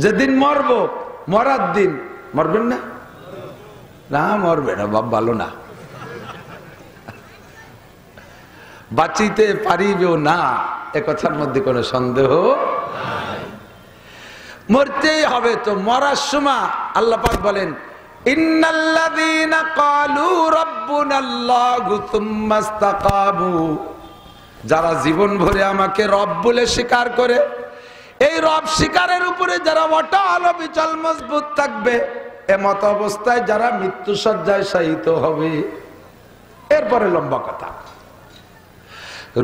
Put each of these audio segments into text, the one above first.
যেদিন মরব, মরার দিন মরবেন না? না মরবে না, বাপ ভালো না, বাঁচিতে পারিবেও না, এ কথার মধ্যে কোনো সন্দেহ নাই। মরতেই হবে। তো মরার সময় আল্লাহ পাক বলেন, ইন্নাল্লাযীনা ক্বালু রাব্বুনাল্লাহু সুম্মা ইসতাকামু, যারা জীবন ভরে আমাকে রব বলে স্বীকার করে, এই রব স্বীকারের উপরে যারা অটল অবিচল মজবুত থাকবে, এমত অবস্থায় যারা মৃত্যু শয্যায় শায়িত হবে। এরপরে লম্বা কথা,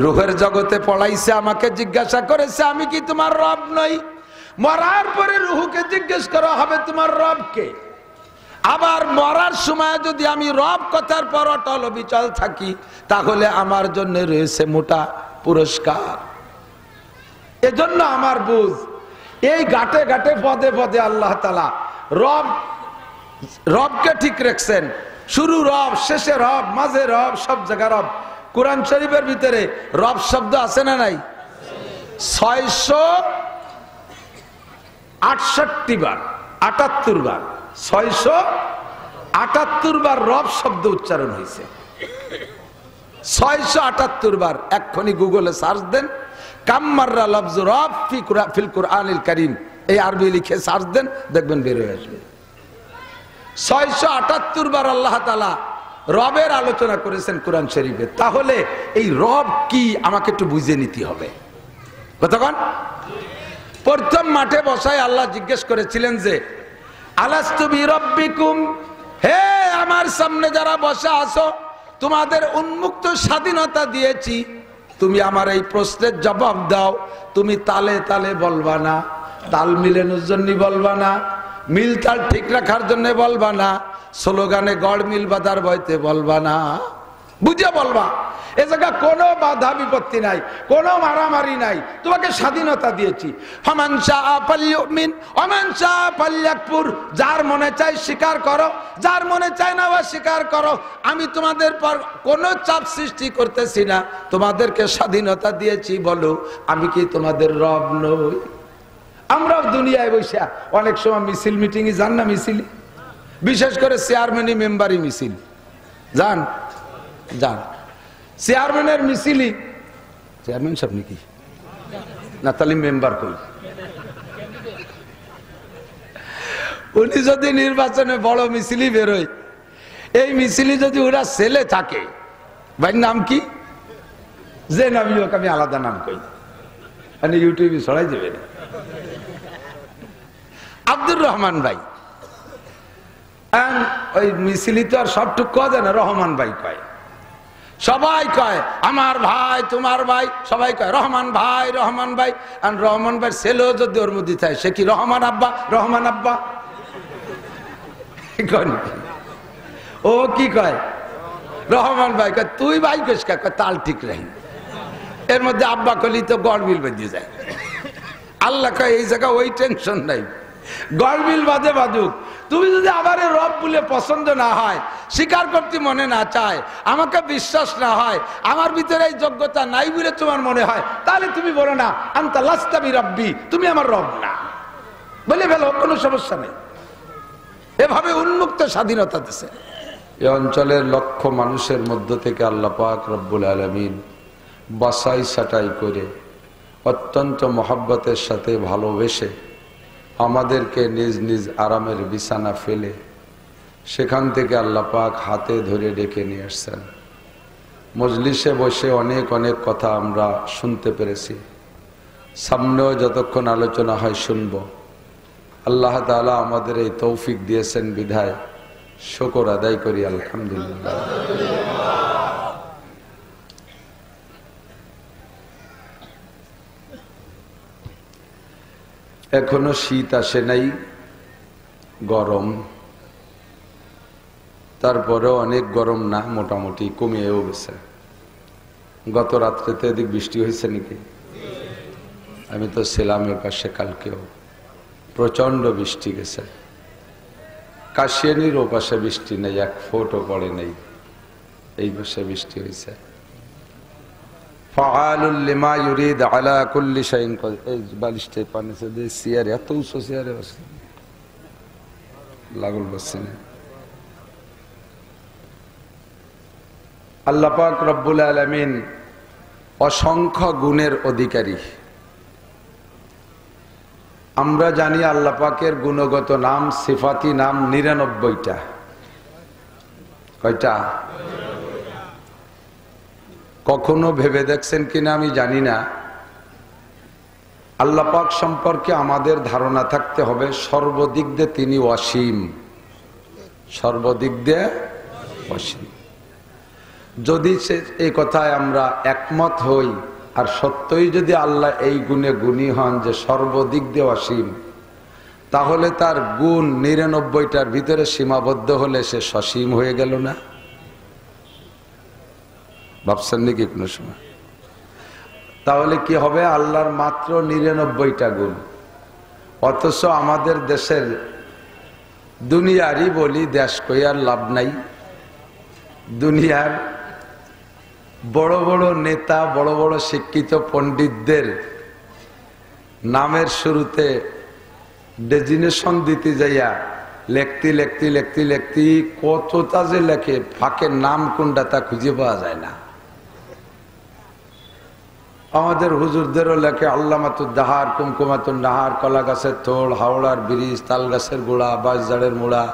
রূহের জগতে পড়াইছে, আমাকে জিজ্ঞাসা করেছে আমি কি তোমার রব নই? মরার পরে রূহকে জিজ্ঞেস করা হবে তোমার রব কে? আবার মরার সময় যদি আমি রব কথার পর অটল অবিচল থাকি, তাহলে আমার জন্য রয়েছে মোটা পুরস্কার। এজন্য আমার বুঝ, এই ঘাটে ঘাটে পদে পদে আল্লাহ তাআলা রবকে ঠিক রাখছেন। শুরু রব, শেষে রব, মাঝে রব, সব জায়গা রব। কোরআন শরীফের ভিতরে রব শব্দ আছে না নাই? 668 বার, 78 বার, 678 বার রব শব্দ উচ্চারণ হয়েছে। 678 বার। এক্ষুনি গুগলে সার্চ দেন, কাম্মাররা লফজ রব ফিল কুরআনিল কারীম, এই আরবি লিখে সার্চ দেন, দেখবেন বের হয়ে আসবে। 678 বার আল্লাহ তাআলা রবের আলোচনা করেছেন কোরআন শরীফে। তাহলে এই রব কি আমাকে একটু বুঝে নিতে হবে। কতক্ষণ? প্রথম মাঠে বসায় আল্লাহ জিজ্ঞেস করেছিলেন যে আলাস্তু বিরাব্বিকুম, হে আমার সামনে যারা বসে আছো, তোমাদের উন্মুক্ত স্বাধীনতা দিয়েছি, তুমি আমার এই প্রশ্নের জবাব দাও। তুমি তালে তালে বলবা না, তাল মিলানোর জন্য বলবা না, মিল তাল ঠিক রাখার জন্য বলবা না, স্লোগানে গড় মিল বাঁধার বইতে বলবা না, বুঝে বলবা। এ জায়গা কোনো বাধা বিপত্তি নাই, কোনো মারামারি নাই, তোমাকে স্বাধীনতা দিয়েছি। ফামান শাআ ফালইউমিন ওয়া মান শাআ ফালইয়াকফুর, যার মনে চায় স্বীকার করো, যার মনে চায় না স্বীকার করো। আমি তোমাদের পর কোনো চাপ সৃষ্টি করতেছি না, তোমাদেরকে স্বাধীনতা দিয়েছি। বলো আমি কি তোমাদের রব নই? আমরাও দুনিয়ায় বসে অনেক সময় মিছিল মিটিংয়ে যান না, মিছিল, বিশেষ করে চেয়ারম্যানই মেম্বারই মিছিল যান, যান চেয়ারম্যানের মিছিলই, চেয়ারম্যান সব নাকি না, তাহলে মেম্বার কই? উনি যদি নির্বাচনে বড় মিছিলই বেরোয়, এই মিছিলই যদি ওরা ছেলে থাকে, ভাই নাম কি, যে নামই হোক, আমি আলাদা নাম কই, মানে ইউটিউবে ছড়াই যাবে না। আব্দুর রহমান ভাই, ওই মিছিলি তো আর সবটুক কয় না, রহমান ভাই কয়, সবাই কয় আমার ভাই, তোমার ভাই, সবাই কয় রহমান ভাই, রহমান ভাই। আর রহমান ভাই ছেলেও যদি ওর মধ্যে থাকে, সে কি রহমান আব্বা? রহমান আব্বা ও কি কয়? রহমান ভাই কয় তুই ভাই কইস কা? কয় তাল ঠিক রাখি। এর মধ্যে আব্বা কলি তো গড়মিল বেঁধে যায়। আল্লাহ কয় এই জায়গা ওই টেনশন নাই, গড়মিল বাদে বাদুক। তুমি যদি আবার রব বলে পছন্দ না হয়, স্বীকার করতে মনে না চায়, আমাকে বিশ্বাস না হয়, আমার ভিতরে এই যোগ্যতা নাই বলে তোমার মনে হয়, তাহলে তুমি বলো না আনতা লাস্তা বিরাব্বি, তুমি আমার রব না, বলে ফেলো, কোনো সমস্যা নেই। এভাবে উন্মুক্ত স্বাধীনতা দিছে। এই অঞ্চলের লক্ষ মানুষের মধ্য থেকে আল্লাহ পাক রব্বুল আলামিন বাছাই ছাঁটাই করে অত্যন্ত মহব্বতের সাথে ভালোবেসে আমাদেরকে নিজ নিজ আরামের বিছানা ফেলে সেখান থেকে আল্লাহ পাক হাতে ধরে ডেকে নিয়ে আসছেন। মজলিসে বসে অনেক অনেক কথা আমরা শুনতে পেরেছি, সামনেও যতক্ষণ আলোচনা হয় শুনব। আল্লাহ তাআলা আমাদের এই তৌফিক দিয়েছেন বিধায় শুকর আদায় করি, আলহামদুলিল্লাহ। এখনো শীত আসে নাই, গরম, তারপরেও অনেক গরম না, মোটামুটি কমিয়েও গেছে। গত রাত্রেতে এদিক বৃষ্টি হয়েছে নাকি? আমি তো ছিলাম এর পাশে, কালকেও প্রচন্ড বৃষ্টি গেছে। কাশিয়ানির ও পাশে বৃষ্টি নেই, এক ফোঁটাও পড়ে নেই, এই পাশে বৃষ্টি হয়েছে। ফাআলুল লিমা ইউরিদ আলা কুল্লি শাইইন কাদির। এই বালিশটাই পানিতে দিয়ে চেয়ার, এত উঁচু চেয়ারে বসে লাগল বসছে না। আল্লাহ পাক রব্বুল আলামিন অসংখ্য গুণের অধিকারী। আমরা জানি আল্লাহ পাকের গুণগত নাম, সিফাতি নাম 99টা। কয়টা? কখনো ভেবে দেখছেন কিনা আমি জানি না, আল্লাহ পাক সম্পর্কে আমাদের ধারণা থাকতে হবে সর্বদিক দিয়ে তিনি অসীম, সর্বদিক দিয়ে অসীম। যদি এই কথায় আমরা একমত হই আর সত্যই যদি আল্লাহ এই গুণে গুণী হন যে সর্বদিক দিয়ে অসীম, তাহলে তার গুণ 99টার ভিতরে সীমাবদ্ধ হলে সে সসীম হয়ে গেল না? ভাবছেন নাকি কোনো সময়? তাহলে কি হবে? আল্লাহর মাত্র 99টা গুণ, অথচ আমাদের দেশের দুনিয়ারই বলি, দেশ কই আর লাভ নাই, দুনিয়ার বড় বড় নেতা, বড় বড় শিক্ষিত পণ্ডিতদের নামের শুরুতে ডেজিনেশন দিতে যাইয়া লেখতি লেখতি লেখতি লেখতি কতটা যে লেখে, ফাঁকের নাম কোনটা তা খুঁজে পাওয়া যায় না। আমাদের হুজুরদেরও লেখে আল্লামাতুদ দাহার, কুমকুমাতুন নাহার, কলা গাছের থোড়, হাওড়ার ব্রিজ, তাল গাছের গোড়া, বাঁশঝাড়ের মোড়া,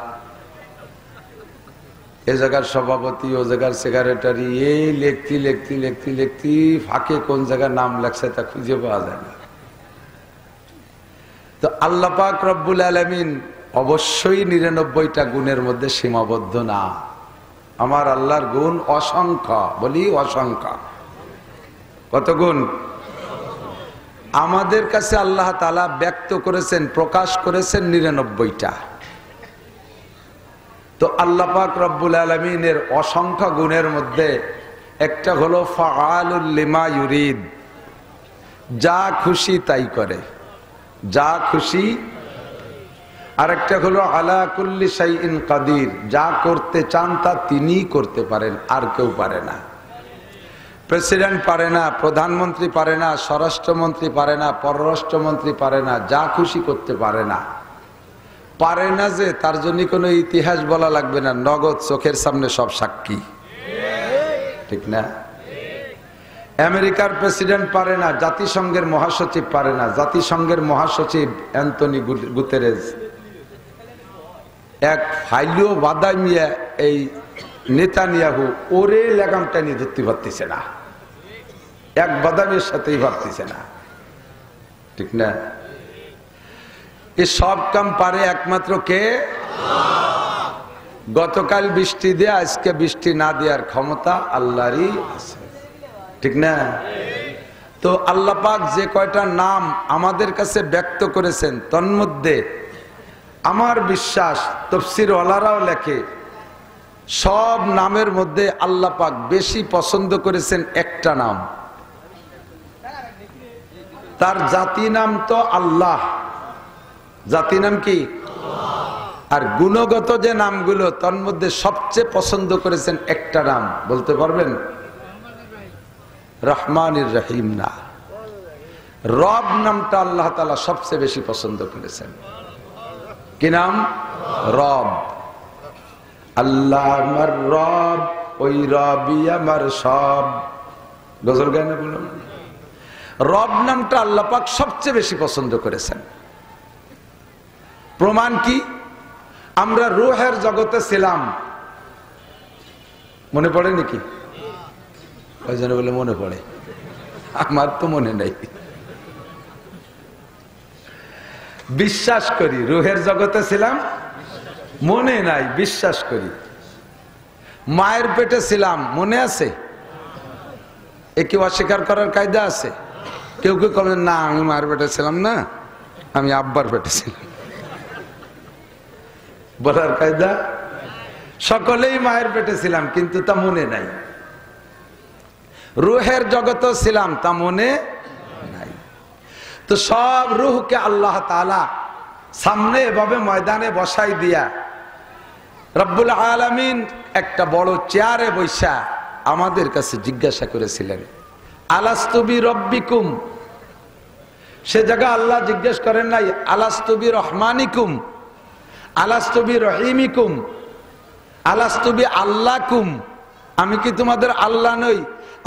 এ জায়গার সভাপতি, ও জায়গার সেক্রেটারি, এই লেখতি লেখতি লেখতি লেখতি ফাঁকে কোন জায়গার নাম লেখছে তা খুঁজে পাওয়া যায় না। তো আল্লাহ পাক রব্বুল আলামিন অবশ্যই 99টা গুণের মধ্যে সীমাবদ্ধ না। আমার আল্লাহর গুণ অসংখ্য, বলি অসংখ্য। কত গুণ? আমাদের কাছে আল্লাহ তাআলা ব্যক্ত করেছেন, প্রকাশ করেছেন 99টা। তো আল্লাহ পাক রব্বুল আলামিনের অসংখ্য গুণের মধ্যে একটা হলো ফাআলুল লিমা ইউরিদ, যা খুশি তাই করে, যা খুশি। আরেকটা হলো আলা কুল্লি শাইইন কাদির, যা করতে চান তা তিনিই করতে পারেন, আর কেউ পারে না। প্রেসিডেন্ট পারে না, প্রধানমন্ত্রী পারে না, স্বরাষ্ট্রমন্ত্রী পারে না, পররাষ্ট্রমন্ত্রী পারে না, যা খুশি করতে পারে না। পারে না যে তার জন্য কোনো ইতিহাস বলা লাগবে না, নগদ চোখের সামনে সব সাক্ষী, ঠিক না? আমেরিকার প্রেসিডেন্ট পারে না, জাতিসংঘের মহাসচিব পারে না। জাতিসংঘের মহাসচিব অ্যান্টনি গুতেরেস এক ফাইলিও বাদামিয়া এই নেতানিয়াহু ওরে লাগামটা নিয়ে ধরতে পারতেছে না, এক বাদামের সাথেই পারতেছে না, ঠিক না? এ সব কাম পারে একমাত্র কে? গতকাল বৃষ্টি দিয়ে আজকে বৃষ্টি না দেওয়ার ক্ষমতা আল্লাহরই আছে, ঠিক না? তো আল্লাহ পাক যে কয়টা নাম আমাদের কাছে ব্যক্ত করেছেন, তন্মধ্যে আমার বিশ্বাস তাফসীর ওয়ালারাও লেখে সব নামের মধ্যে আল্লাহ পাক বেশি পছন্দ করেছেন একটা নাম, তার জাতি নাম তো আল্লাহ। জাতি নাম কি? আর গুণগত যে নামগুলো তন্মধ্যে সবচেয়ে পছন্দ করেছেন একটা নাম, বলতে পারবেন? রহমানির রহিম না, রব নামটা আল্লাহ তাআলা সবচেয়ে বেশি পছন্দ করেছেন। কি নাম? রব। আল্লাহ আমার রব, ওই রবই আমার সব। গজল গানে বলুন, রব নামটা আল্লাহ পাক সবচেয়ে বেশি পছন্দ করেছেন। প্রমাণ কি? আমরা রূহের জগতে ছিলাম, মনে পড়ে নাকি? ওই জন্য বলে মনে পড়ে, আমার তো মনে নাই। বিশ্বাস করি রূহের জগতে ছিলাম, মনে নাই, বিশ্বাস করি। মায়ের পেটে ছিলাম, মনে আছে? এ কেউ অস্বীকার করার কায়দা আছে? কেউ কেউ বলেন না আমি মায়ের পেটে ছিলাম না, আমি আব্বার পেটে ছিলাম, বলার কায়দা? সকলেই মায়ের পেটে ছিলাম কিন্তু তা মনে নাই। রূহের জগতে ছিলাম, তা মনে নাই। তো সব রূহকে আল্লাহ তাআলা সামনে এভাবে ময়দানে বসাই দিয়া রব্বুল আলামিন একটা বড় চেয়ারে বৈশা আমাদের কাছে জিজ্ঞাসা করেছিলেন, আলাস্তু বিরব্বিকুম, সে জায়গা আল্লাহ জিজ্ঞেস করেন নাই আলাস্তু বিরহমানিকুম, আলাস্তু বিরহিমিকুম, আলাস্তু বিআল্লাকুম, আমি কি তোমাদের আল্লাহ নই,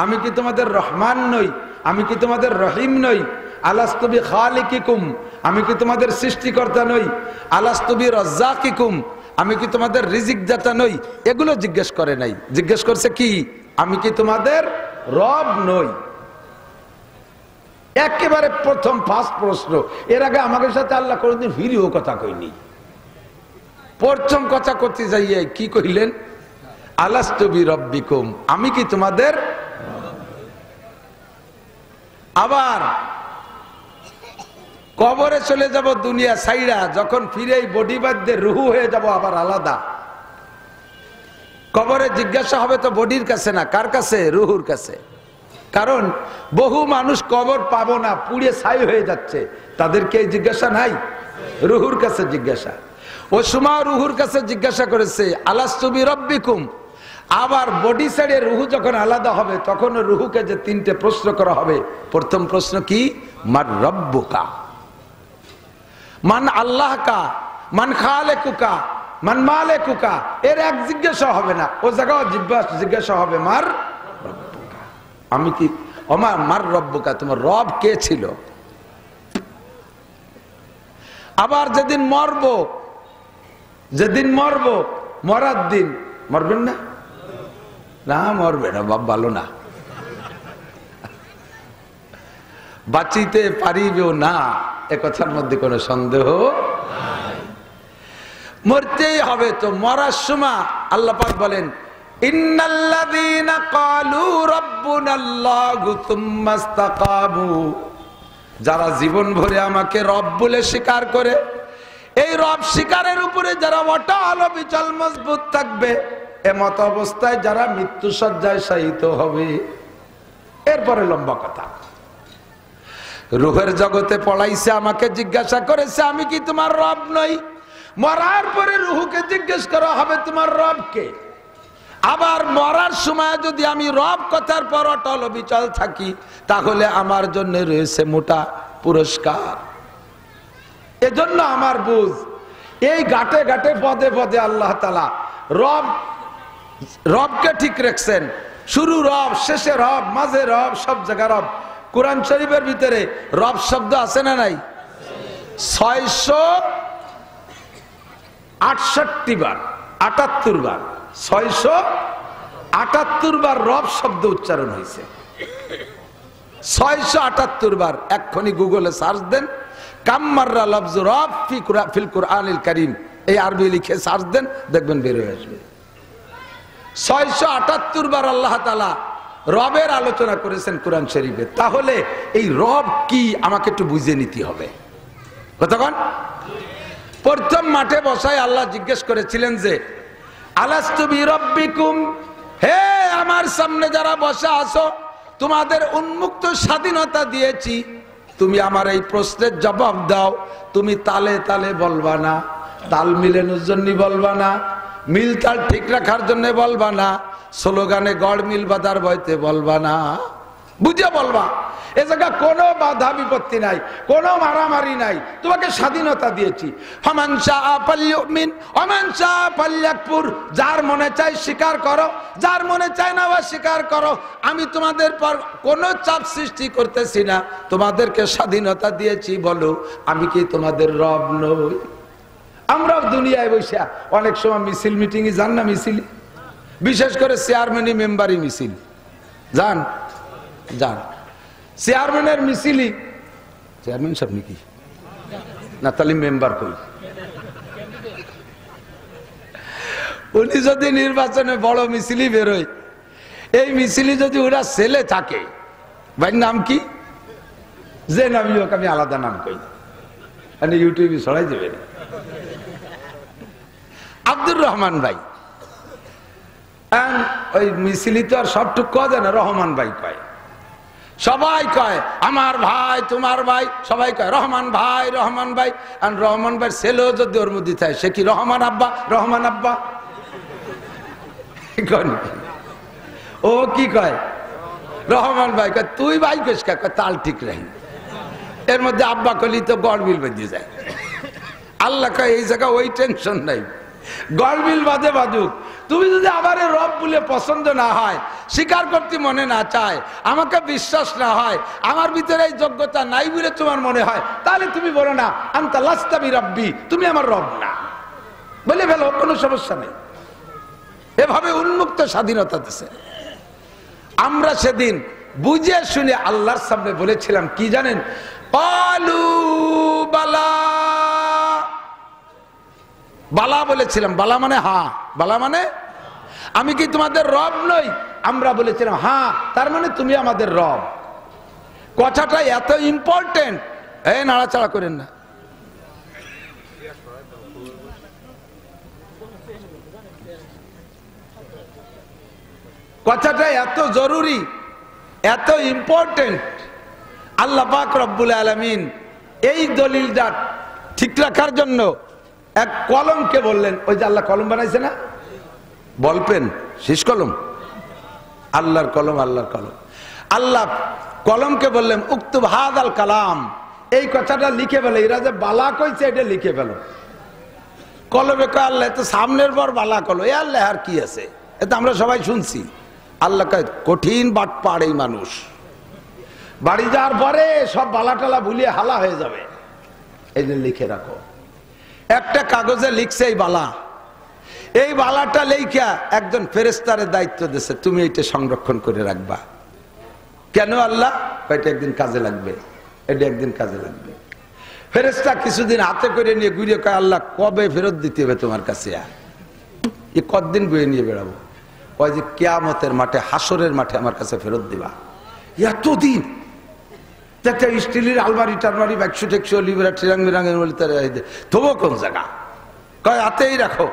আমি কি তোমাদের রহমান নই, আমি কি তোমাদের রহিম নই, আলাস্তু বিখালিকিকুম, আমি কি তোমাদের সৃষ্টিকর্তা নই, আলাস্তু বিরাজ্জাকিকুম, আমি কি তোমাদের রিজিক দাতা নই। এগুলো জিজ্ঞেস করে নাই, জিজ্ঞেস করছে কি আমি কি তোমাদের রব নই। একেবারে প্রথম ফার্স্ট প্রশ্ন। এর আগে আমাদের সাথে আল্লাহ কোনদিন ভিডিও কথা কইনি। প্রথম কথা করতে যাইয়ে কি কইলেন আলাস্তু বিরব্বিকুম, আমি কি তোমাদের। আবার কবরে চলে যাব দুনিয়া সাইরা, যখন ফিরে বডি বাদে রুহু হয়ে যাব আবার আলাদা। কবরে জিজ্ঞাসা হবে তো বডির কাছে না, কার কাছে? রুহুর কাছে। কারণ বহু মানুষ কবর পাবো না, পুড়ে ছাই হয়ে যাচ্ছে, তাদেরকে জিজ্ঞাসা নাই, রুহুর কাছে জিজ্ঞাসা। ও সময় রুহুর কাছে জিজ্ঞাসা করেছে আলাস্তু বিরব্বিকুম। আবার বডি ছেড়ে রুহু যখন আলাদা হবে তখন রুহুকে যে তিনটে প্রশ্ন করা হবে। প্রথম প্রশ্ন কি? মান রব্বুকা, মান আল্লাহ কা, মান খালেকুকা, মান মালেকুকা। এর এক জিজ্ঞাসা হবে না, ও জায়গায় জিজ্ঞাসা হবে মার রব্বুকা, আমি কি আমার মার রব্বুকা, তোমার রব কে ছিল। আবার যেদিন মরবো, যেদিন মরবো, মরার দিন মরবেন না? না মরবে না, বাপ ভালো না, বাঁচিতে পারিবেও না, এ কথার মধ্যে কোনো সন্দেহ নাই। মরতেই হবে। তো মরার সময় আল্লাহ পাক বলেন ইন্নাল্লাযীনা ক্বালু রাব্বুনাল্লাহু সুম্মা ইসতাকামু, যারা জীবন ভরে আমাকে রব বলে স্বীকার করে, এই রব স্বীকারের উপরে যারা অটল অবিচল মজবুত থাকবে, এমত অবস্থায় যারা মৃত্যু শয্যায় শায়িত হবে। এরপরে লম্বা কথা, রূহের জগতে পড়াইছে, আমাকে জিজ্ঞাসা করেছে আমি কি তোমার রব নই। মরার পরে রূহকে জিজ্ঞেস করা হবে তোমার রব কে। আবার মরার সময় যদি আমি রব কথার পর অটল অবিচল থাকি, তাহলে আমার জন্য রয়েছে মোটা পুরস্কার। এজন্য আমার বুঝ, এই ঘাটে ঘাটে পদে পদে আল্লাহ তাআলা রবকে ঠিক রাখছেন। শুরু রব, শেষে রব, মাঝে রব, সব জায়গায় রব। কোরআন শরীফের ভিতরে রব শব্দ আছে না নাই? 668 বার, 78 বার, 678 বার রব শব্দ উচ্চারণ হয়েছে। 678 বার। এক্ষুনি গুগলে সার্চ দেন, কাম্মাররা লফজ রব ফিল কুরআনিল কারীম, এই আরবি লিখে সার্চ দেন, দেখবেন বের হয়ে আসবে। 678 বার আল্লাহ তাআলা রবের আলোচনা করেছেন কোরআন শরীফে। তাহলে এই রব কি আমাকে একটু বুঝে নিতে হবে। কতক্ষণ? প্রথম মাঠে বসায় আল্লাহ জিজ্ঞেস করেছিলেন যে আলাস্তু বিরব্বিকুম, হে আমার সামনে যারা বসা আছো, তোমাদের উন্মুক্ত স্বাধীনতা দিয়েছি, তুমি আমার এই প্রশ্নের জবাব দাও। তুমি তালে তালে বলবা না, তাল মিলানোর জন্য বলবা না, মিল তাল ঠিক রাখার জন্য বলবা না, স্লোগানে গড় মিল বাঁধার বইতে বলবা না, বুঝে বলবা। এ জায়গা কোনো বাধা বিপত্তি নাই, কোনো মারামারি নাই, তোমাকে স্বাধীনতা দিয়েছি। ফামান শাআ ফালইউমিন ওয়া মান শাআ ফালইয়াকফুর, যার মনে চায় স্বীকার করো, যার মনে চায় না স্বীকার করো। আমি তোমাদের পর কোনো চাপ সৃষ্টি করতেছি না, তোমাদেরকে স্বাধীনতা দিয়েছি। বলো আমি কি তোমাদের রব নই? আমরাও দুনিয়ায় বসে অনেক সময় মিছিল মিটিংয়ে যান না, মিছিল, বিশেষ করে চেয়ারম্যানই মেম্বারই মিছিল যান, যান চেয়ারম্যানের মিছিলই। চেয়ারম্যান সাহেব নাকি না, তাহলে মেম্বার কই? উনি যদি নির্বাচনে বড় মিছিলই বেরোয়, এই মিছিলই যদি ওরা ছেলে থাকে, ভাই নাম কি, যে নামই হোক, আমি আলাদা নাম কই, মানে ইউটিউবে ছড়াই দেবে। আব্দুর রহমান ভাই, ওই মিছিলি তো আর সবটুক কয় না, রহমান ভাই কয়, সবাই কয় আমার ভাই, তোমার ভাই, সবাই কয় রহমান ভাই, রহমান ভাই। আর রহমান ভাই ছেলেও যদি ওর মধ্যে থাকে, সে কি রহমান আব্বা? রহমান আব্বা ও কি কয়? রহমান ভাই কয় তুই ভাই কইস কা? কয় তাল ঠিক রাখি। এর মধ্যে আব্বা কলি তো গড়বিল বেঁধে যায়। আল্লাহ কয় এই জায়গা ওই টেনশন নাই, গড়বিল বাজে বাজুক, তুমি যদি আবার রব বলে পছন্দ না হয়, স্বীকার করতে মনে না চায়, আমাকে বিশ্বাস না হয়, আমার ভিতরে এই যোগ্যতা নাই বলে তোমার মনে হয়, তাহলে তুমি বলো না আনতা লাস্তা বিরাব্বি, তুমি আমার রব না, বলে ফেলো, কোনো সমস্যা নেই। এভাবে উন্মুক্ত স্বাধীনতা দিছে। আমরা সেদিন বুঝে শুনে আল্লাহর সামনে বলেছিলাম কি জানেন? কালু বালা, বালা বলেছিলাম। বালা মানে হ্যাঁ, বালা মানে আমি কি তোমাদের রব নই? আমরা বলেছিলাম হ্যাঁ, তার মানে তুমি আমাদের রব। কথাটা এত ইম্পর্টেন্ট, এই নাড়াচাড়া করেন না। কথাটা এত জরুরি, এত ইম্পর্টেন্ট। আল্লাহ পাক রব্বুল আলামিন এই দলিলটা ঠিক রাখার জন্য এক কলমকে বললেন, ওই যে আল্লাহ কলম বানাইছে না, বলপেন, শীষ কলম, আল্লাহর কলম, আল্লাহর কলম। আল্লাহ কলমকে বললেন উক্তুব হাদাল কালাম, এই কথাটা লিখে ফেলো। এরা যে বালা কইছে এটা লিখে ফেলো। কলমে কয় আল্লাহ তো সামনের পর বালা কলো, এ আল্লাহ আর কি আছে, এটা আমরা সবাই শুনছি। আল্লাহ কয় কঠিন বাটপাড় এই মানুষ, বাড়ি যাওয়ার পরে সব বালা টালা ভুলিয়ে হালা হয়ে যাবে, এই যে লিখে রাখো। একটা কাগজে লিখছে এই বালা, এই বালাটা লেখা একজন ফেরেশতারে দায়িত্ব দিয়েছে, তুমি এটা সংরক্ষণ করে রাখবা। কেন আল্লাহ? এটা একদিন কাজে লাগবে, এটা একদিন কাজে লাগবে। ফেরেশতা কিছুদিন হাতে করে নিয়ে ঘুরে কয় আল্লাহ কবে ফেরত দিতে হবে তোমার কাছে? এ কতদিন বয়ে নিয়ে বেড়াবো? ওই যে কিয়ামতের মাঠে, হাসরের মাঠে আমার কাছে ফেরত দিবা। এতদিন একটা স্টিলের আলমারি টালমারি ব্যাগশো টেকশো লিবেরা টিরাং মিরাঙের বলে তবু কোন জায়গা কয় হাতেই রাখো।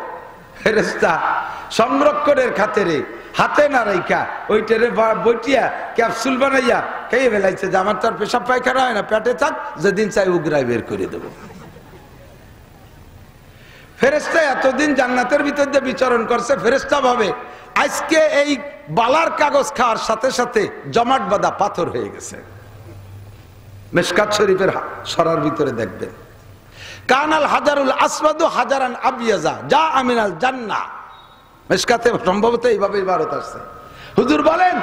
ফেরেশতা সংরক্ষণের খাতিরে হাতে না রাইখা ওইটারে বইটিয়া ক্যাপসুল বানাইয়া খেয়ে ফেলাইছে যে আমার তো আর পেশাব পায়খানা হয় না, পেটে থাক, যেদিন চাই উগরাই বের করে দেবো। ফেরেশতা এতদিন জান্নাতের ভিতর দিয়ে বিচরণ করছে, ফেরেশতা ভাবে আজকে এই বালার কাগজ খাওয়ার সাথে সাথে জমাট বাঁধা পাথর হয়ে গেছে। মিশকাত শরীফের সরার ভিতরে দেখবেন কানাল হাজারুল আসওয়াদু হাজারান আবিয়াজা যা আমিনাল জান্নাহ। মিশকাতে সম্ভবত এইভাবে ইবারত আসছে। হুজুর বলেন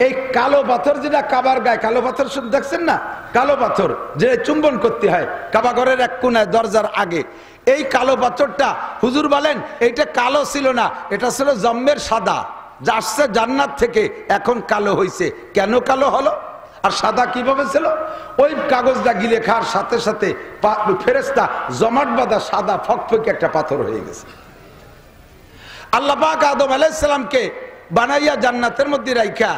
এই কালো পাথর যেটা কাবার গায়ে, কালো পাথর শুধু দেখছেন না, কালো পাথর যে চুম্বন করতে হয় কাবা ঘরের এক কোনায় দরজার আগে, এই কালো পাথরটা হুজুর বলেন এইটা কালো ছিল না, এটা ছিল জম্মের সাদা, যা আসছে জান্নাত থেকে, এখন কালো হয়েছে। কেন কালো হলো আর সাদা কিভাবে ছিল? ওই কাগজটা গিলে খাওয়ার সাথে সাথে ফেরেশতা জমাট বাঁধা সাদা ফকফকে একটা পাথর হয়ে গেছে। আল্লাহ পাক আদম আলাইহিস সালামকে বানাইয়া জান্নাতের মধ্যে রাইখা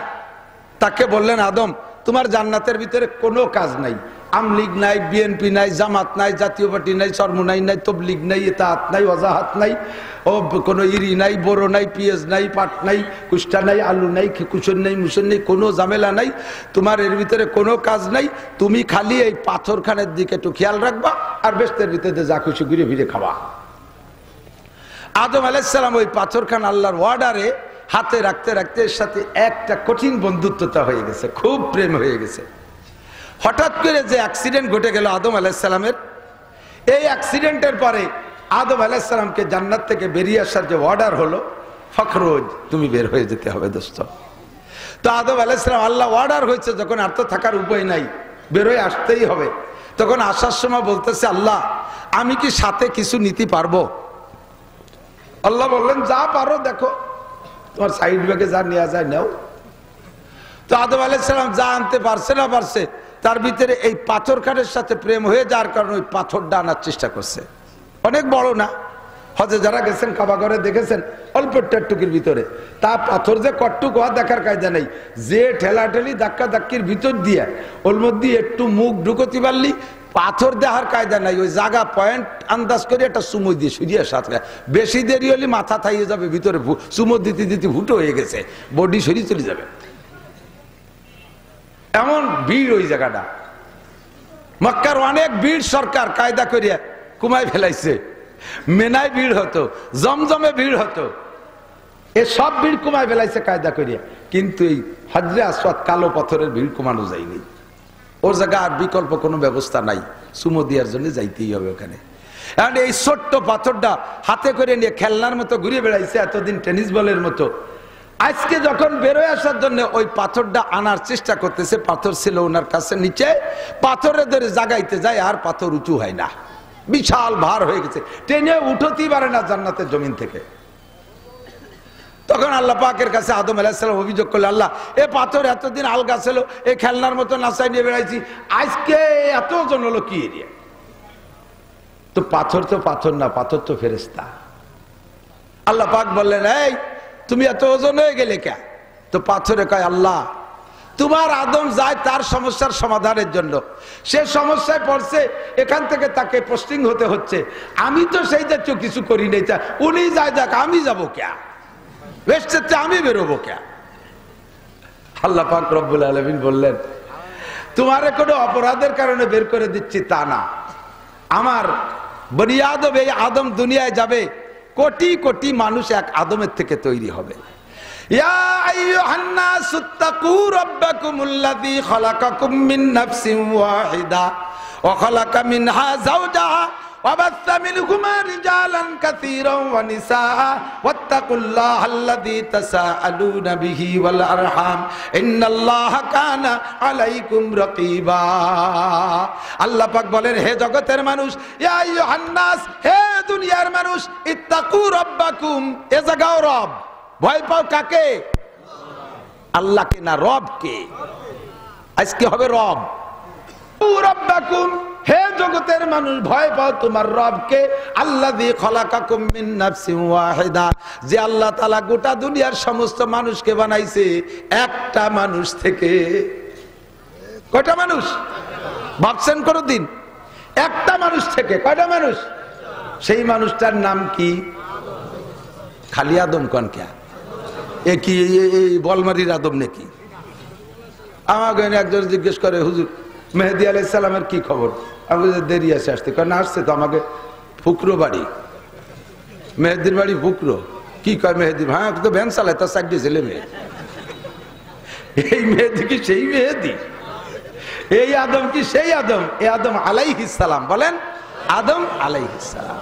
তাকে বললেন আদম তোমার জান্নাতের ভিতরে কোনো কাজ নাই, আমলিগ নাই, বিএনপি নাই, জামাত নাই, জাতীয় পার্টি নাই, চরমুনাই নাই, তবলিগ নাই, ইতাআত নাই, ওয়াজাহাত নাই, ও কোনো ইরি নাই, বড়ো নাই, পিঁয়াজ নাই, পাট নাই, কুষ্টা নাই, আলু নাই, কুসুন নাই, মুসুন নেই, কোনো ঝামেলা নাই, তোমার এর ভিতরে কোনো কাজ নাই, তুমি খালি এই পাথরখানের দিকে একটু খেয়াল রাখবা আর বেস্তের ভিতরে যা খুশি ঘুরে ফিরে খাওয়া। আদম আলাইহিস সালাম ওই পাথরখান আল্লাহর ওয়ার্ডারে হাতে রাখতে রাখতে এর সাথে একটা কঠিন বন্ধুত্বতা হয়ে গেছে, খুব প্রেম হয়ে গেছে। হঠাৎ করে যে অ্যাক্সিডেন্ট ঘটে গেল আদম আলাইহিস সালামের, এই অ্যাক্সিডেন্টের পরে আদম আলাইহিস সালামকে জান্নাত থেকে বেরিয়ে আসার যে অর্ডার হলো, ফখরুজ তুমি বের হয়ে যেতে হবে দোস্ত। তো আদম আলাইহিস সালাম আল্লাহ অর্ডার হয়েছে যখন, আর তো থাকার উপায় নাই, বের হয়ে আসতেই হবে, তখন আসার সময় বলতেছে আল্লাহ আমি কি সাথে কিছু নিতে পারবো? আল্লাহ বললেন যা পারো দেখো, তোমার সাইড ব্যাগে যা নেওয়া যায় নাও। তো আদম আলাইহিস সালাম যা আনতে পারছে না পারছে, তার ভিতরে এই পাথরখানের সাথে প্রেম হয়ে যাওয়ার কারণে ওই পাথরটা আনার চেষ্টা করছে। অনেক বড় না, হজে যারা গেছেন কাবা ঘরে দেখেছেন অল্প টুকির ভিতরে, তা পাথর যে কটটুক হওয়া দেখার কায়দা নেই, যে ঠেলাঠেলি ধাক্কা ধাক্কির ভিতর দিয়ে ওর মধ্যে একটু মুখ ঢুকতে পারলি পাথর দেখার কায়দা নাই, ওই জায়গা পয়েন্ট আন্দাজ করে একটা সুমো দিয়ে সুরিয়ে সাথে, বেশি দেরি হলে মাথা থাইয়ে যাবে ভিতরে, সুমো দিতে দিতে ফুটো হয়ে গেছে, বডি সরিয়ে চলে যাবে, এমন ভিড় ওই জায়গাটা। মক্কার অনেক ভিড় সরকার কায়দা করিয়া কুমায় ফেলাইছে, মেনায় ভিড় হতো, জমজমে ভিড় হতো। এ সব ভিড় কমায় ফেলাইছে কায়দা করিয়া, কিন্তু এই হাজরে আসওয়াদ কালো পাথরের ভিড় কমানো যায়নি। ওর জায়গায় আর বিকল্প কোনো ব্যবস্থা নাই, সুমো দেওয়ার জন্য যাইতেই হবে ওখানে। আর এই ছোট্ট পাথরটা হাতে করে নিয়ে খেলনার মতো ঘুরে বেড়াইছে এতদিন টেনিস বলের মতো। আজকে যখন বেরোয় আসার জন্য ওই পাথরটা আনার চেষ্টা করতেছে, পাথর ছিল ওনার কাছে নিচে, পাথরে ধরে জাগাইতে যায় আর পাথর উঁচু হয় না, বিশাল ভার হয়ে গেছে, টেনে উঠতেই পারে না জান্নাতের জমিন থেকে। তখন আল্লাহ পাকের কাছে আদম আলাইহিস সালাম অভিযোগ করলে, আল্লাহ এ পাথর এতদিন আলগা ছিল, এই খেলনার মতো নাচাই নিয়ে বেড়াইছি, আজকে এত ওজন হলো কি এরিয়া? তো পাথর না, পাথর তো ফেরেশতা। আল্লাহ পাক বললেন, এই তুমি এত ওজন হয়ে গেলে কে? তো পাথরে কয়, আল্লাহ তোমার আদম যায় তার সমস্যার সমাধানের জন্য, সে সমস্যায় পড়ছে, এখান থেকে তাকে পোস্টিং হতে হচ্ছে, আমি তো সেই জাতীয় কিছু করি নাই, উনি যায় যাক, আমি যাবো কে? বেশতে আমি বেরোবো কে? আল্লাহ পাক রব্বুল আলামিন বললেন, তোমারে কোনো অপরাধের কারণে বের করে দিচ্ছি তা না, আমার বনি আদম, এই আদম দুনিয়ায় যাবে, কোটি কোটি মানুষ এক আদমের থেকে তৈরি হবে। ইয়া আইয়ুহান নাসু তাকু রাব্বাকুমুল্লাযী খালাকাকুম মিন নাফসিন ওয়াহিদা ওয়া খালাকা মিনহা যাওজাহা ওয়া বাসসা মিনহুমা রিজালান কাসীরান ওয়া নিসাআ ওয়াত্তাকুল্লাহাল্লাযী তাসাআলুনা বিহি ওয়াল আরহাম ইন্নাল্লাহা কানা আলাইকুম রাকীবা। আল্লাহ পাক বলেন, হে জগতের মানুষ, ইয়া আইয়ুহান নাস, হে দুনিয়ার মানুষ, ইত্তাকু রাব্বাকুম, এ জাগাও রব, ভয় পাও কাকে? আল্লাহকে না, রবকে। আজকে হবে রব। রাব্বাকুম, হে জগতের মানুষ, ভয় পাও তোমার রবকে, আল্লাযী খালাকাকুম মিন নাফসিন ওয়াহিদা, যে আল্লাহ তাআলা গোটা দুনিয়ার সমস্ত মানুষকে বানাইছে একটা মানুষ থেকে। কয়টা মানুষ ভাবছেন কোনদিন? একটা মানুষ থেকে। কয়টা মানুষ? সেই মানুষটার নাম কি? খালি আদম কোন কে? এ কি এই বলমারির আদম নাকি? আমাকে একজন জিজ্ঞেস করে, হুজুর মেহেদী আলাইহিস সালামের কি খবর? আমি দেরি আছে আসতে। না আসছে তো, আমাকে ফুকরো বাড়ি, মেহেদির বাড়ি ফুকরো। কি কয় মেহেদি? হ্যাঁ, তো ভ্যান চালায়, তার চারটে ছেলে মেয়ে। এই মেহেদি কি সেই মেহেদি? এই আদম কি সেই আদম? এই আদম আলাইহিস সালাম। বলেন, আদম আলাইহিস সালাম।